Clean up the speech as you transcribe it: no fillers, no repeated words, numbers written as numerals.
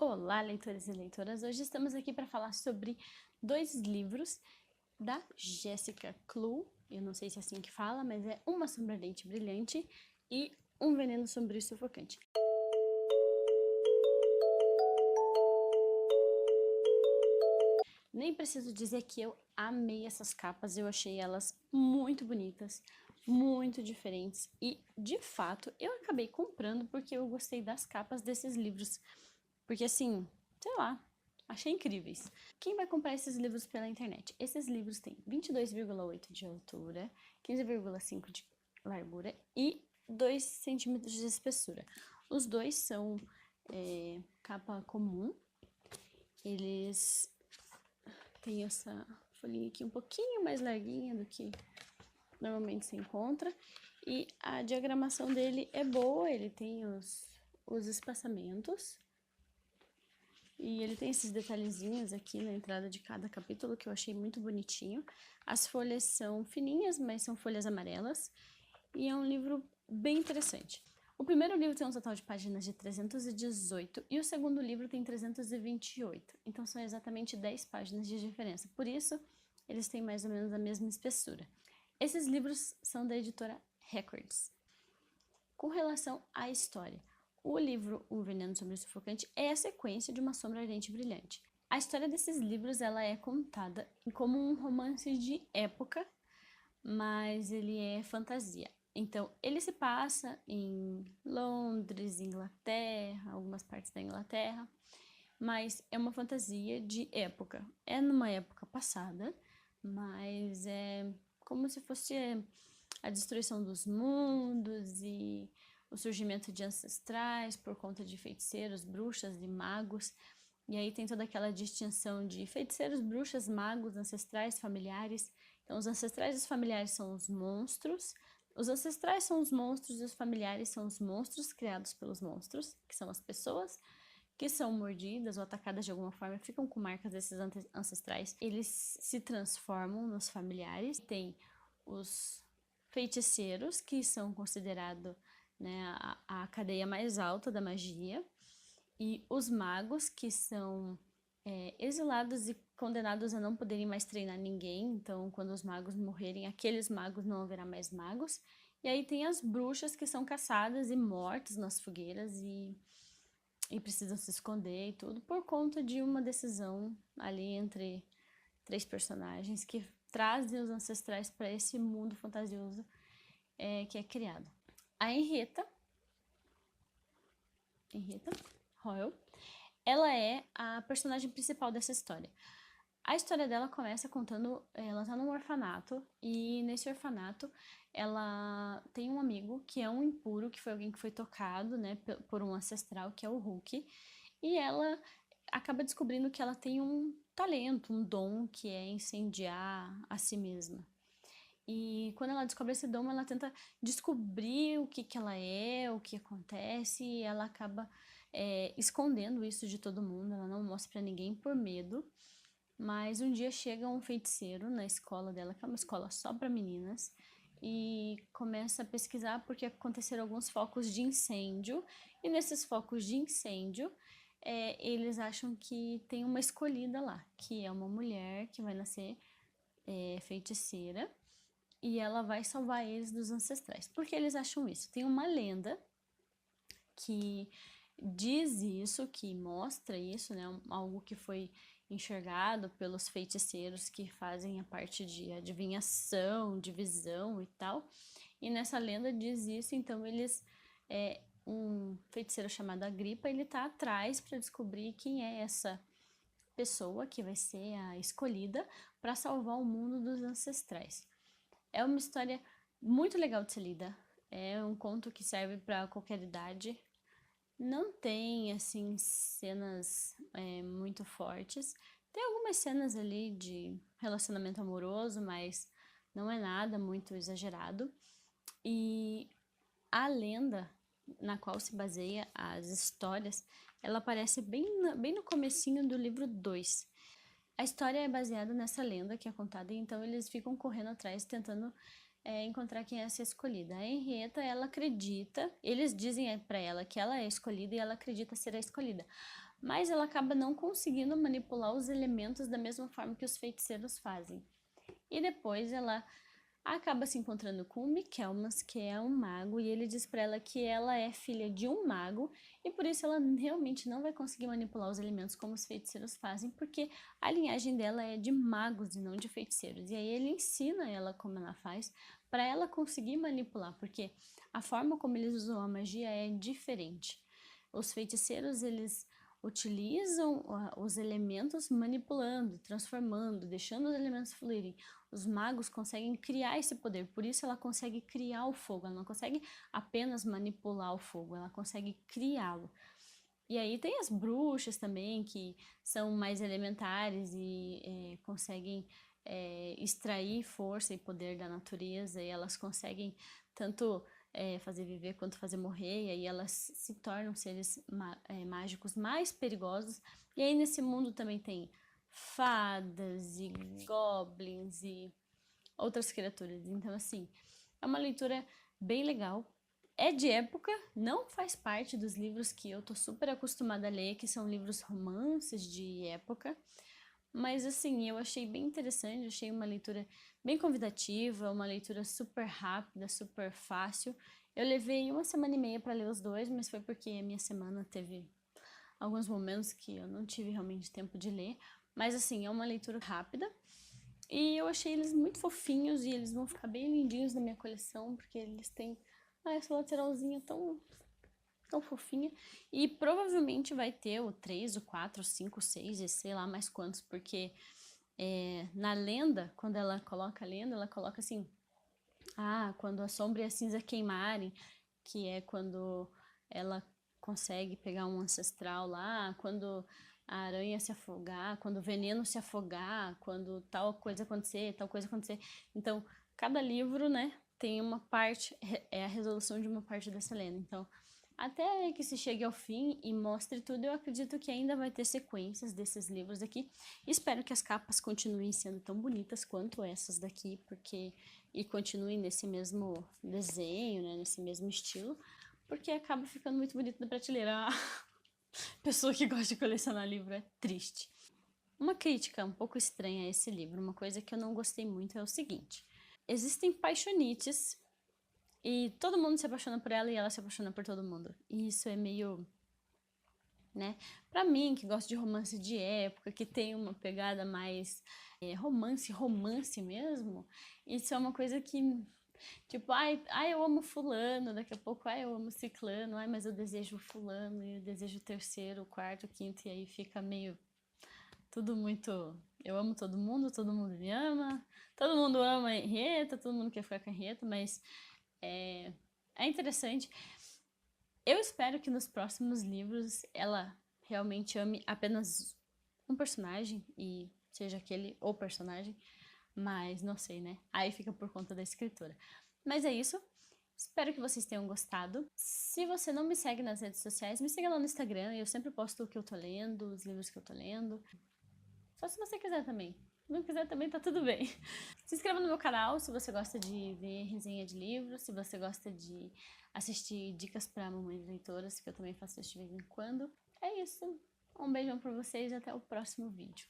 Olá, leitores e leitoras! Hoje estamos aqui para falar sobre dois livros da Jessica Clue. Eu não sei se é assim que fala, mas é Uma Sombra Ardente Brilhante e Um Veneno Sombrio e Sufocante. Nem preciso dizer que eu amei essas capas, eu achei elas muito bonitas, muito diferentes e, de fato, eu acabei comprando porque eu gostei das capas desses livros. Porque assim, sei lá, achei incríveis. Quem vai comprar esses livros pela internet? Esses livros têm 22,8 de altura, 15,5 de largura e 2 centímetros de espessura. Os dois são capa comum. Eles têm essa folhinha aqui um pouquinho mais larguinha do que normalmente se encontra. E a diagramação dele é boa, ele tem os espaçamentos. E ele tem esses detalhezinhos aqui na entrada de cada capítulo que eu achei muito bonitinho. As folhas são fininhas, mas são folhas amarelas. E é um livro bem interessante. O primeiro livro tem um total de páginas de 318 e o segundo livro tem 328. Então são exatamente 10 páginas de diferença. Por isso, eles têm mais ou menos a mesma espessura. Esses livros são da editora Records. Com relação à história, o livro Um Veneno Sombrio e Sufocante é a sequência de Uma Sombra Ardente Brilhante. A história desses livros ela é contada como um romance de época, mas ele é fantasia. Então, ele se passa em Londres, Inglaterra, algumas partes da Inglaterra, mas é uma fantasia de época. É numa época passada, mas é como se fosse a destruição dos mundos e o surgimento de ancestrais por conta de feiticeiros, bruxas e magos. E aí tem toda aquela distinção de feiticeiros, bruxas, magos, ancestrais, familiares. Então os ancestrais e os familiares são os monstros. Os ancestrais são os monstros e os familiares são os monstros criados pelos monstros, que são as pessoas que são mordidas ou atacadas de alguma forma, ficam com marcas desses ancestrais. Eles se transformam nos familiares. Tem os feiticeiros, que são considerados a cadeia mais alta da magia, e os magos, que são exilados e condenados a não poderem mais treinar ninguém. Então, quando os magos morrerem, aqueles magos não haverá mais magos. E aí tem as bruxas, que são caçadas e mortas nas fogueiras e precisam se esconder e tudo, por conta de uma decisão ali entre 3 personagens que trazem os ancestrais para esse mundo fantasioso que é criado. A Henrietta Royal, ela é a personagem principal dessa história. A história dela começa contando, ela tá num orfanato, e nesse orfanato ela tem um amigo que é um impuro, que foi alguém que foi tocado, né, por um ancestral, que é o Hulk, e ela acaba descobrindo que ela tem um talento, um dom, que é incendiar a si mesma. E quando ela descobre esse dom, ela tenta descobrir o que ela é, o que acontece, e ela acaba escondendo isso de todo mundo, ela não mostra pra ninguém por medo. Mas um dia chega um feiticeiro na escola dela, que é uma escola só para meninas, e começa a pesquisar porque aconteceram alguns focos de incêndio, e nesses focos de incêndio, eles acham que tem uma escolhida lá, que é uma mulher que vai nascer feiticeira, e ela vai salvar eles dos ancestrais. Por que eles acham isso? Tem uma lenda que diz isso, que mostra isso, né? Algo que foi enxergado pelos feiticeiros que fazem a parte de adivinhação, de visão e tal. E nessa lenda diz isso, então um feiticeiro chamado Agripa, ele tá atrás para descobrir quem é essa pessoa que vai ser a escolhida para salvar o mundo dos ancestrais. É uma história muito legal de ser lida, é um conto que serve para qualquer idade. Não tem, assim, cenas muito fortes. Tem algumas cenas ali de relacionamento amoroso, mas não é nada muito exagerado. E a lenda na qual se baseia as histórias, ela aparece bem no comecinho do livro 2. A história é baseada nessa lenda que é contada, e então eles ficam correndo atrás, tentando encontrar quem é essa escolhida. A Henrietta, ela acredita, eles dizem pra ela que ela é escolhida e ela acredita ser a escolhida. mas ela acaba não conseguindo manipular os elementos da mesma forma que os feiticeiros fazem. E depois ela acaba se encontrando com o Mikelmas, que é um mago, e ele diz para ela que ela é filha de um mago e por isso ela realmente não vai conseguir manipular os elementos como os feiticeiros fazem, porque a linhagem dela é de magos e não de feiticeiros. E aí ele ensina ela como ela faz para ela conseguir manipular, porque a forma como eles usam a magia é diferente. Os feiticeiros, eles utilizam os elementos manipulando, transformando, deixando os elementos fluírem. Os magos conseguem criar esse poder, por isso ela consegue criar o fogo, ela não consegue apenas manipular o fogo, ela consegue criá-lo. E aí tem as bruxas também, que são mais elementares e conseguem extrair força e poder da natureza, e elas conseguem tanto fazer viver quanto fazer morrer, e aí elas se tornam seres mágicos mais perigosos. E aí nesse mundo também tem fadas e goblins e outras criaturas. Então, assim, é uma leitura bem legal. É de época, não faz parte dos livros que eu tô super acostumada a ler, que são livros romances de época. Mas assim, eu achei bem interessante, achei uma leitura bem convidativa, uma leitura super rápida, super fácil. Eu levei 1 semana e meia para ler os dois, mas foi porque a minha semana teve alguns momentos que eu não tive realmente tempo de ler. Mas assim, é uma leitura rápida. E eu achei eles muito fofinhos e eles vão ficar bem lindinhos na minha coleção, porque eles têm essa lateralzinha tão fofinha. E provavelmente vai ter o 3, o 4, o 5, o 6 e sei lá mais quantos, porque na lenda, quando ela coloca a lenda, ela coloca assim: quando a sombra e a cinza queimarem, que é quando ela consegue pegar um ancestral lá, quando a aranha se afogar, quando o veneno se afogar, quando tal coisa acontecer, tal coisa acontecer. Então, cada livro, né, tem uma parte, é a resolução de uma parte dessa lenda. Então, até que se chegue ao fim e mostre tudo, eu acredito que ainda vai ter sequências desses livros aqui. Espero que as capas continuem sendo tão bonitas quanto essas daqui, porque e continuem nesse mesmo desenho, né, nesse mesmo estilo, porque acaba ficando muito bonito na prateleira. Pessoa que gosta de colecionar livro é triste. Uma crítica um pouco estranha a esse livro, uma coisa que eu não gostei muito é o seguinte: existem paixonites e todo mundo se apaixona por ela e ela se apaixona por todo mundo. E isso é meio, né? Pra mim, que gosto de romance de época, que tem uma pegada mais romance mesmo, isso é uma coisa que, tipo, eu amo fulano, daqui a pouco, eu amo ciclano, mas eu desejo fulano, e eu desejo o terceiro, o quarto, o quinto, e aí fica meio tudo muito... Eu amo todo mundo me ama, todo mundo ama a Henrietta, todo mundo quer ficar com a Henrietta, mas é interessante. Eu espero que nos próximos livros ela realmente ame apenas um personagem e seja aquele o personagem, mas não sei, né? Aí fica por conta da escritora. Mas é isso. Espero que vocês tenham gostado. Se você não me segue nas redes sociais, me siga lá no Instagram. Eu sempre posto o que eu tô lendo, os livros que eu tô lendo. Só se você quiser também. Se não quiser também tá tudo bem. Se inscreva no meu canal se você gosta de ver resenha de livros, se você gosta de assistir dicas para mamães leitoras, que eu também faço isso de vez em quando. É isso. Um beijão pra vocês e até o próximo vídeo.